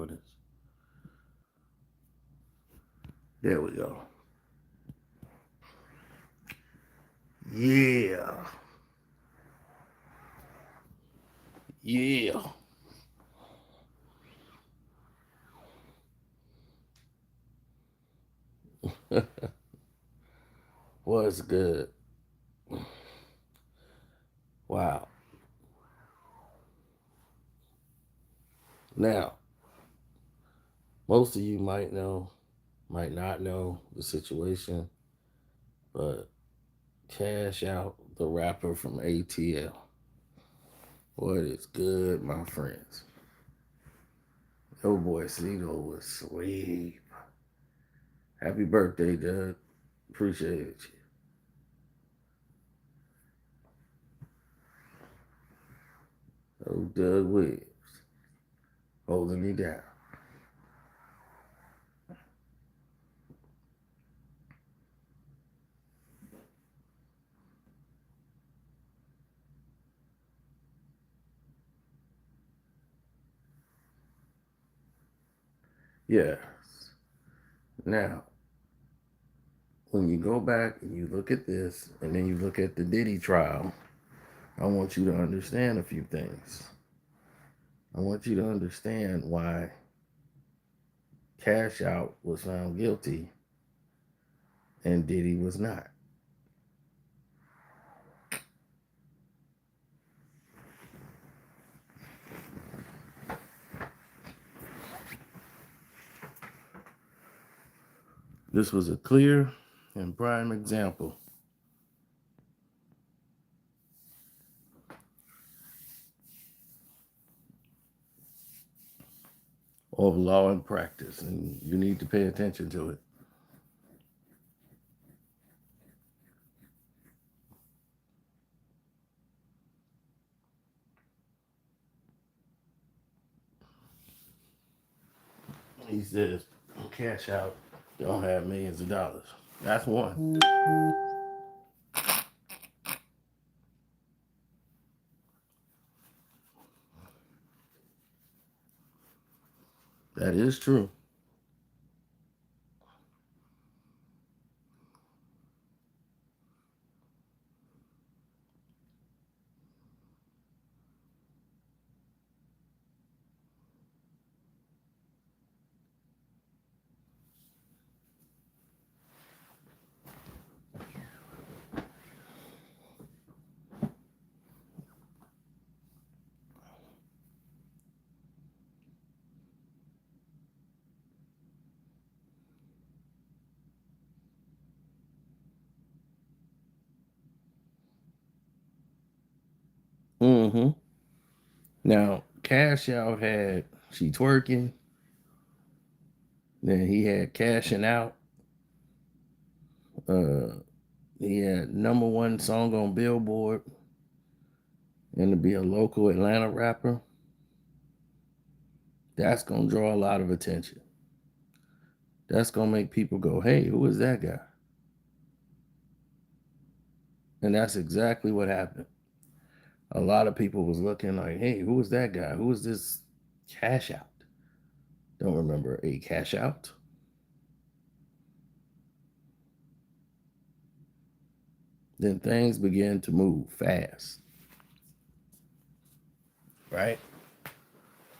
for this. There we go. Yeah. Yeah. What's good? Wow. Now, most of you might know, might not know the situation, but Cash Out, the rapper from ATL. What is good, my friends? Yo, boy, Cito was sweet. Happy birthday, Doug. Appreciate you. Oh, Doug Williams, holding me down. Yes. Now, when you go back and you look at this, and then you look at the Diddy trial, I want you to understand a few things. I want you to understand why Cash Out was found guilty and Diddy was not. This was a clear and prime example of law and practice, and you need to pay attention to it. He says, Cash Out don't have millions of dollars. That's one. That is true. Mm-hmm. Now, Cash Out had She Twerking. Then he had Cashing Out. He had #1 song on Billboard. And to be a local Atlanta rapper, that's going to draw a lot of attention. That's going to make people go, hey, who is that guy? And that's exactly what happened. A lot of people was looking like, hey, who is that guy? Who is this Cash Out? Don't remember a Cash Out? Then things began to move fast. Right?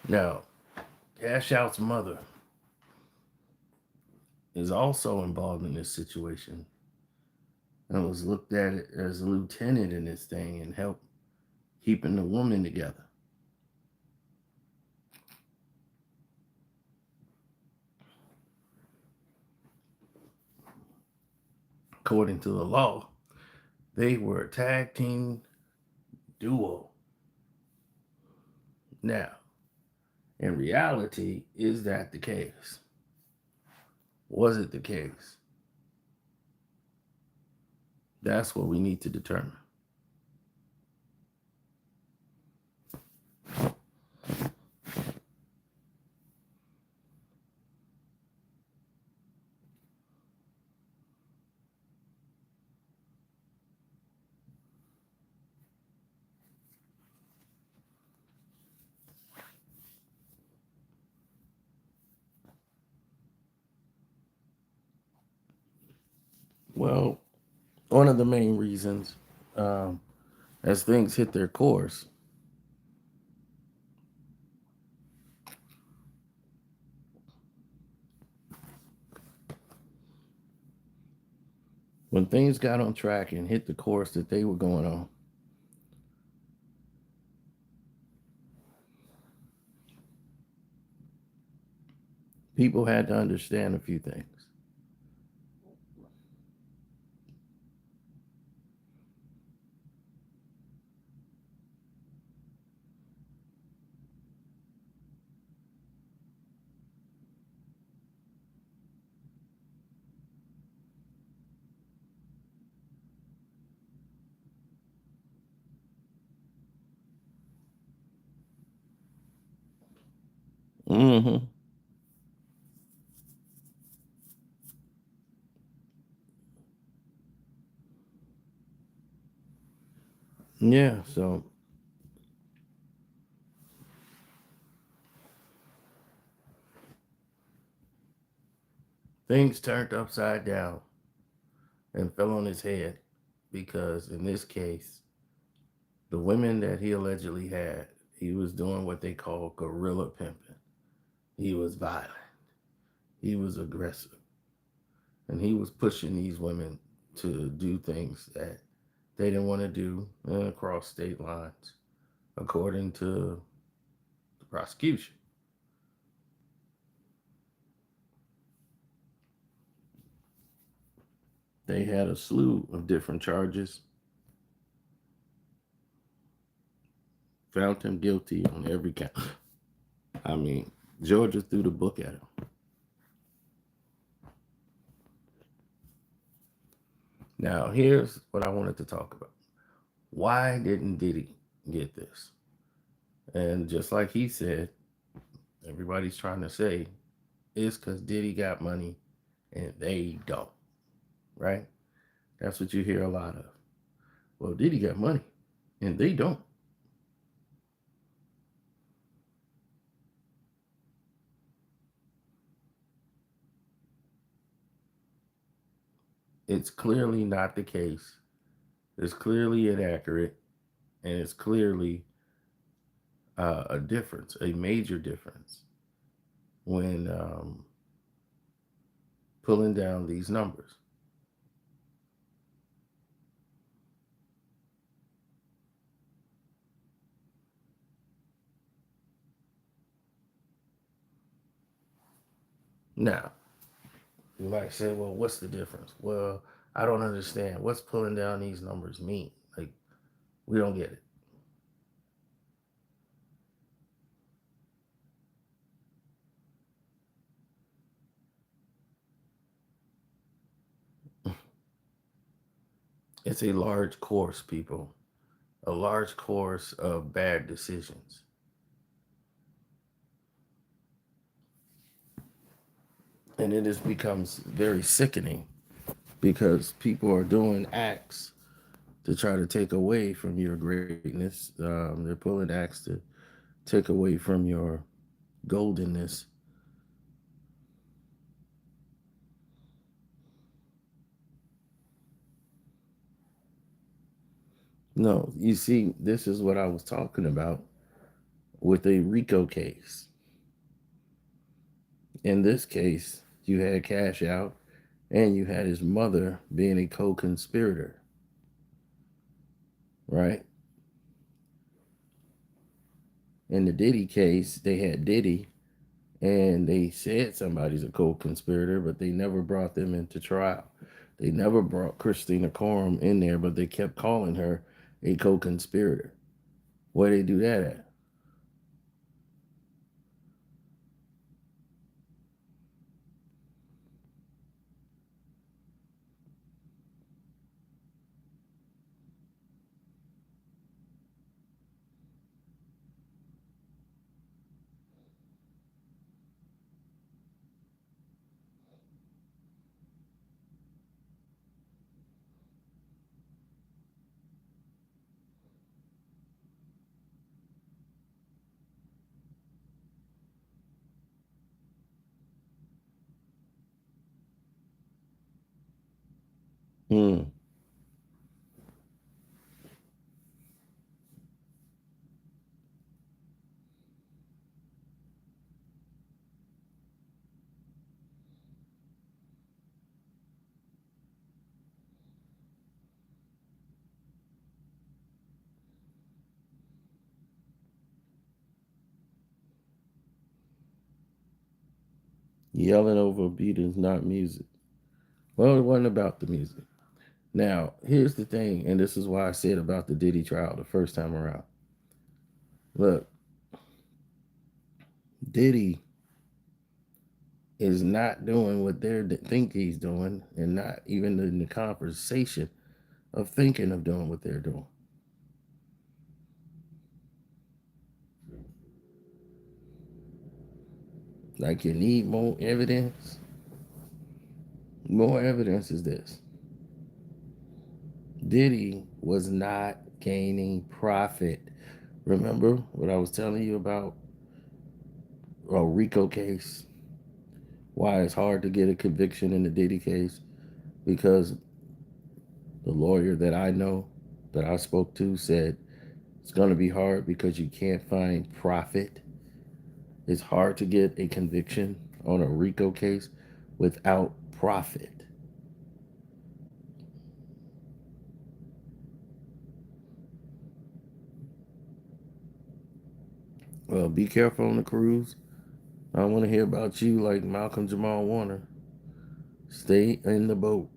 Now, Cash Out's mother is also involved in this situation and was looked at it as a lieutenant in this thing and helped keeping the woman together. According to the law, they were a tag team duo. Now, in reality, is that the case? Was it the case? That's what we need to determine. Well, one of the main reasons, um, as things hit their course, when things got on track and hit the course that they were going on, people had to understand a few things. Hmm. Yeah, so things turned upside down and fell on his head because, in this case, the women that he allegedly had, he was doing what they call guerrilla pimping. He was violent, he was aggressive, and he was pushing these women to do things that they didn't want to do across state lines, according to the prosecution. They had a slew of different charges, found him guilty on every count. I mean, Georgia threw the book at him. Now, here's what I wanted to talk about. Why didn't Diddy get this? And just like he said, everybody's trying to say it's because Diddy got money and they don't, right? That's what you hear a lot of. Well, Diddy got money and they don't. It's clearly not the case. It's clearly inaccurate, and it's clearly a difference, a major difference, when pulling down these numbers. Now, you might say, well, what's the difference? Well, I don't understand. What's pulling down these numbers mean? Like, we don't get it. It's a large course, people, a large course of bad decisions. And it just becomes very sickening because people are doing acts to try to take away from your greatness. They're pulling acts to take away from your goldenness. No, you see, this is what I was talking about with a RICO case. In this case, you had Cash Out and you had his mother being a co conspirator, right? In the Diddy case, they had Diddy and they said somebody's a co conspirator, but they never brought them into trial. They never brought Christina Corum in there, but they kept calling her a co conspirator. Where they do that at? Mm. Yelling over a beat is not music. Well, it wasn't about the music. Now, here's the thing, and this is why I said about the Diddy trial the first time around. Look, Diddy is not doing what they think he's doing, and not even in the conversation of thinking of doing what they're doing. Like, you need more evidence. More evidence is this: Diddy was not gaining profit. Remember what I was telling you about a RICO case? Why it's hard to get a conviction in the Diddy case? Because the lawyer that I know, that I spoke to, said it's going to be hard because you can't find profit. It's hard to get a conviction on a RICO case without profit. Well, be careful on the cruise. I don't want to hear about you like Malcolm Jamal Warner. Stay in the boat.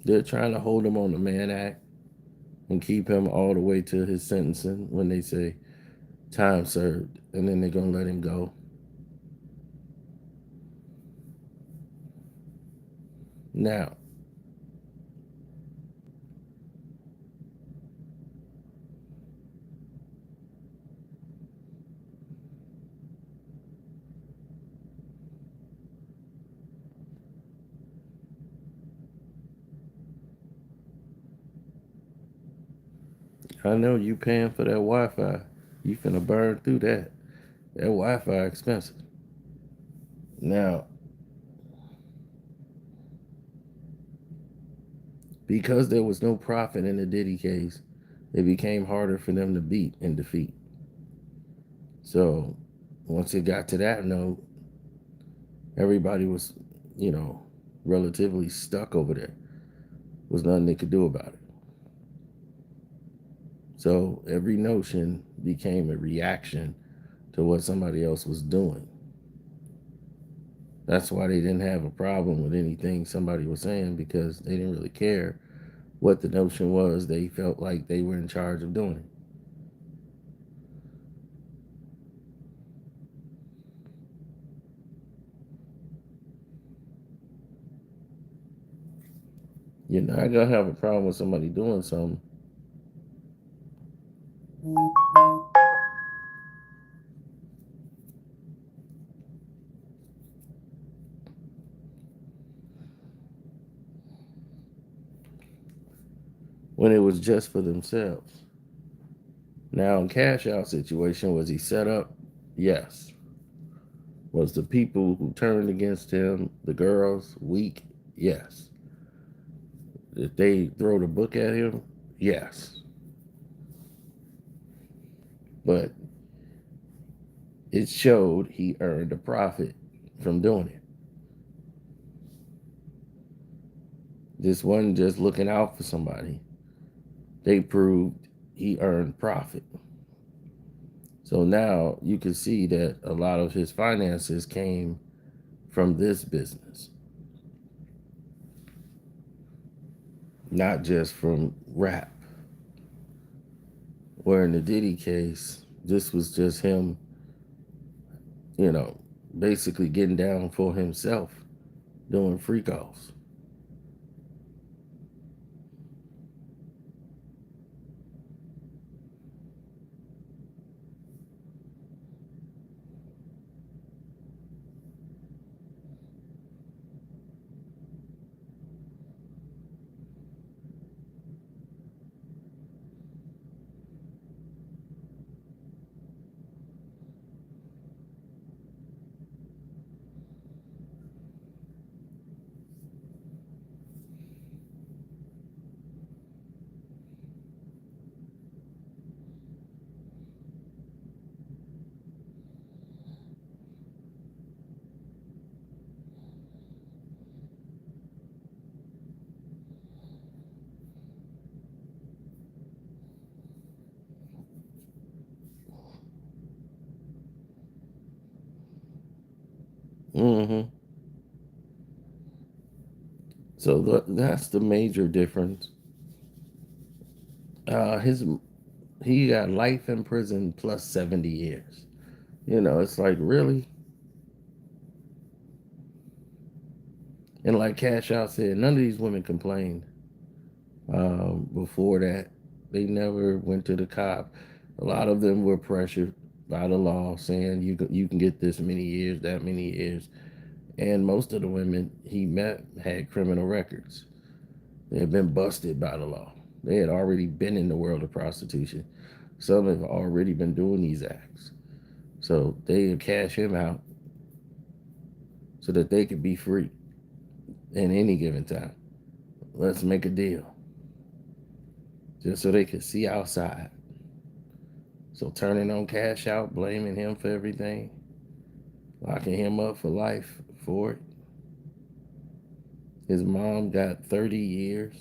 They're trying to hold him on the Mann Act and keep him all the way to his sentencing when they say time served, and then they're going to let him go. Now, I know you paying for that Wi-Fi. You finna burn through that. That Wi-Fi expensive. Now, because there was no profit in the Diddy case, it became harder for them to beat and defeat. So once it got to that note, everybody was, you know, relatively stuck over there. Was nothing they could do about it. So every notion became a reaction to what somebody else was doing. That's why they didn't have a problem with anything somebody was saying, because they didn't really care what the notion was. They felt like they were in charge of doing it. You're not gonna have a problem with somebody doing something. When it was just for themselves. Now, in Cash Out situation, was he set up? Yes. Was the people who turned against him, the girls, weak? Yes. Did they throw the book at him? Yes. But it showed he earned a profit from doing it. This wasn't just looking out for somebody. They proved he earned profit. So now you can see that a lot of his finances came from this business, not just from rap. Where in the Diddy case, this was just him, you know, basically getting down for himself, doing freak offs. Mm-hmm. So that's the major difference. His he got life in prison plus 70 years. It's like really, and like Cash Out said, none of these women complained before that. They never went to the cop. A lot of them were pressured by the law, saying you can get this many years, that many years. And most of the women he met had criminal records. They had been busted by the law. They had already been in the world of prostitution. Some have already been doing these acts. So they would cash him out so that they could be free in any given time. Let's make a deal. Just so they could see outside. So turning on Cash Out, blaming him for everything, locking him up for life for it. His mom got 30 years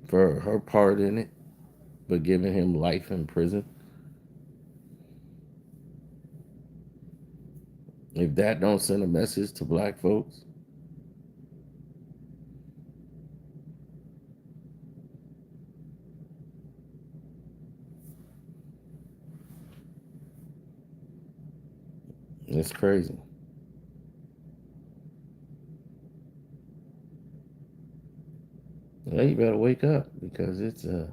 for her part in it, but giving him life in prison. If that don't send a message to black folks, it's crazy. Yeah, you better wake up because it's a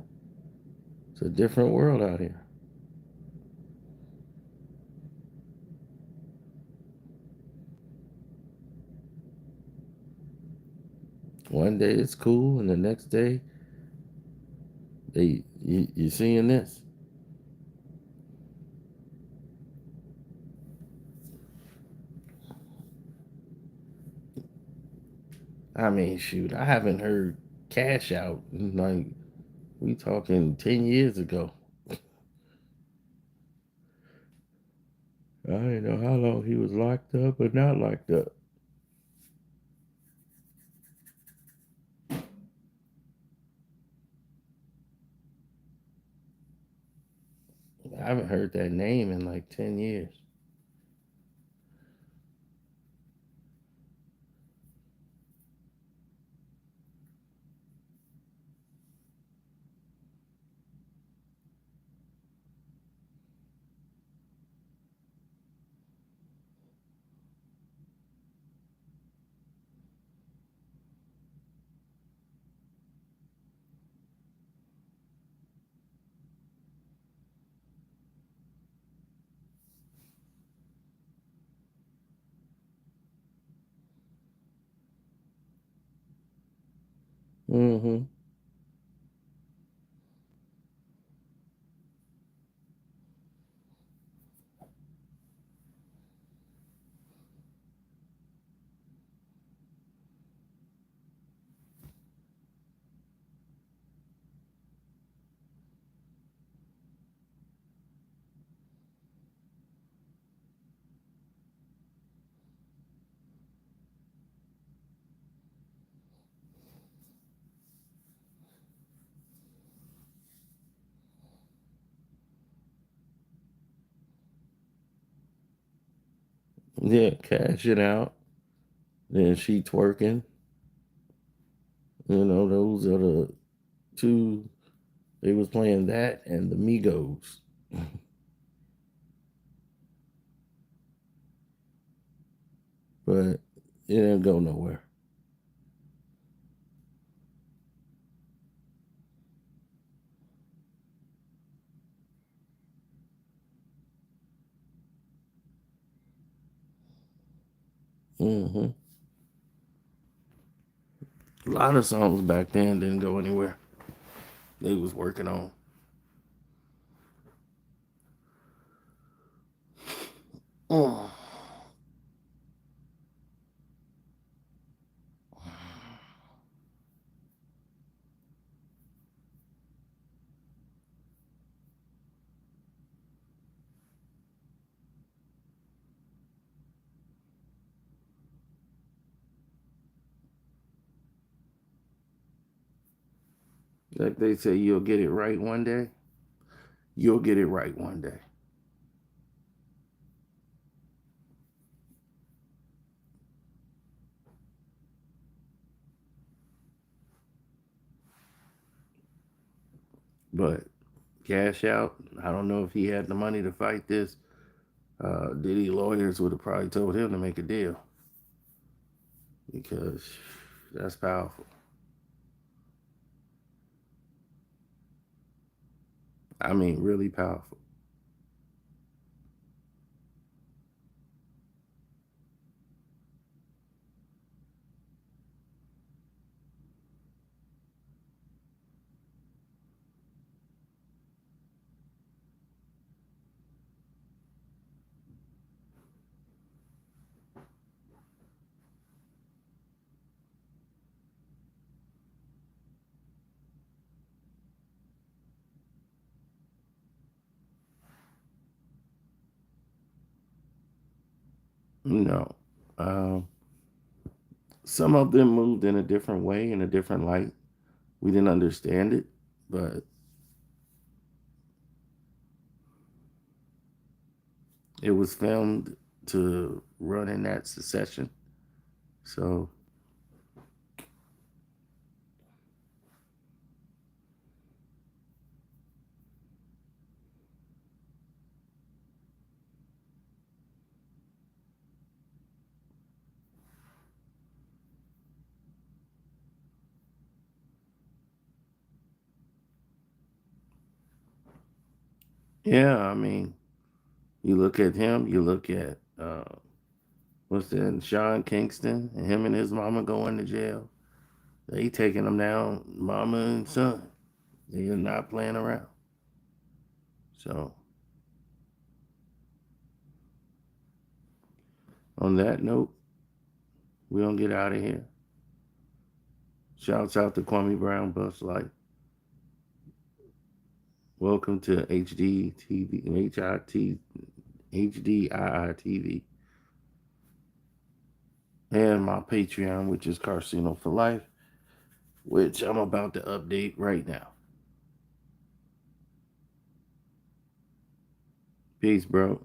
different world out here. One day it's cool, and the next day you're seeing this. I mean, shoot, I haven't heard Cash Out in, like, we talking 10 years ago. I didn't know how long he was locked up or not locked up. I haven't heard that name in like 10 years. Mm-hmm. Yeah, cash it out. Then she twerking. Those are the two. They was playing that and the Migos. But it didn't go nowhere. Mm-hmm. A lot of songs back then didn't go anywhere. They was working on. Mm. Like they say, you'll get it right one day. You'll get it right one day. But cash out, I don't know if he had the money to fight this. Diddy lawyers would have probably told him to make a deal because that's powerful. I mean, really powerful. You know, um, some of them moved in a different way, in a different light. We didn't understand it, but it was filmed to run in that succession. So, yeah, I mean, you look at him, you look at, what's that, Sean Kingston, and him and his mama going to jail. They taking them down, mama and son. They are not playing around. So, on that note, we don't get out of here. Shouts out to Kwame Brown, Bus Life. Welcome to HD TV, HIT, HDII TV, and my Patreon, which is Carcino for Life, which I'm about to update right now. Peace, bro.